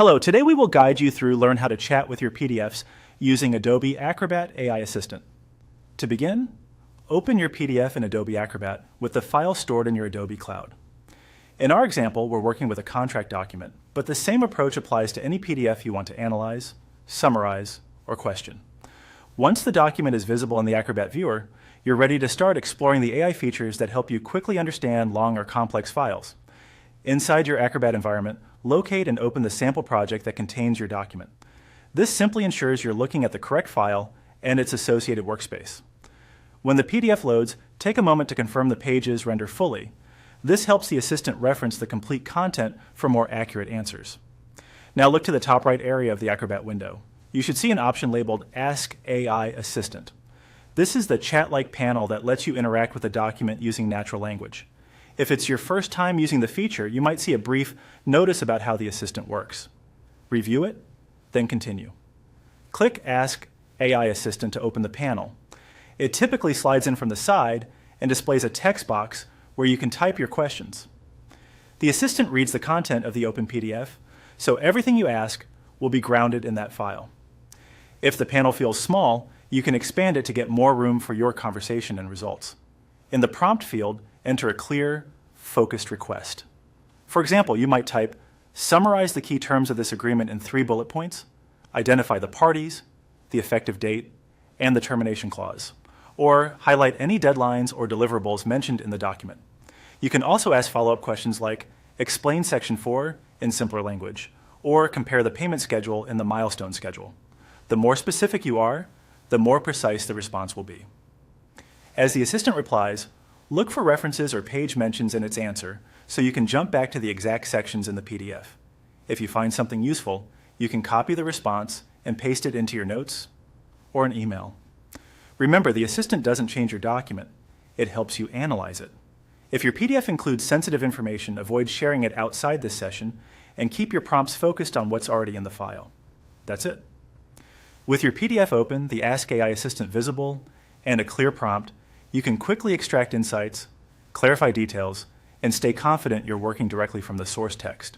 Hello, today we will guide you through learn how to chat with your PDFs using Adobe Acrobat AI Assistant. To begin, open your PDF in Adobe Acrobat with the file stored in your Adobe Cloud. In our example, we're working with a contract document, but the same approach applies to any PDF you want to analyze, summarize, or question. Once the document is visible in the Acrobat viewer, you're ready to start exploring the AI features that help you quickly understand long or complex files. Inside your Acrobat environment, locate and open the sample project that contains your document. This simply ensures you're looking at the correct file and its associated workspace. When the PDF loads, take a moment to confirm the pages render fully. This helps the assistant reference the complete content for more accurate answers. Now look to the top right area of the Acrobat window. You should see an option labeled Ask AI Assistant. This is the chat-like panel that lets you interact with the document using natural language. If it's your first time using the feature, you might see a brief notice about how the assistant works. Review it, then continue. Click Ask AI Assistant to open the panel. It typically slides in from the side and displays a text box where you can type your questions. The assistant reads the content of the open PDF, so everything you ask will be grounded in that file. If the panel feels small, you can expand it to get more room for your conversation and results. In the prompt field, enter a clear, focused request. For example, you might type, summarize the key terms of this agreement in 3 bullet points, identify the parties, the effective date, and the termination clause, or highlight any deadlines or deliverables mentioned in the document. You can also ask follow-up questions like, explain Section 4 in simpler language, or compare the payment schedule in the milestone schedule. The more specific you are, the more precise the response will be. As the assistant replies, look for references or page mentions in its answer so you can jump back to the exact sections in the PDF. If you find something useful, you can copy the response and paste it into your notes or an email. Remember, the assistant doesn't change your document. It helps you analyze it. If your PDF includes sensitive information, avoid sharing it outside this session and keep your prompts focused on what's already in the file. That's it. With your PDF open, the Ask AI Assistant visible, and a clear prompt, you can quickly extract insights, clarify details, and stay confident you're working directly from the source text.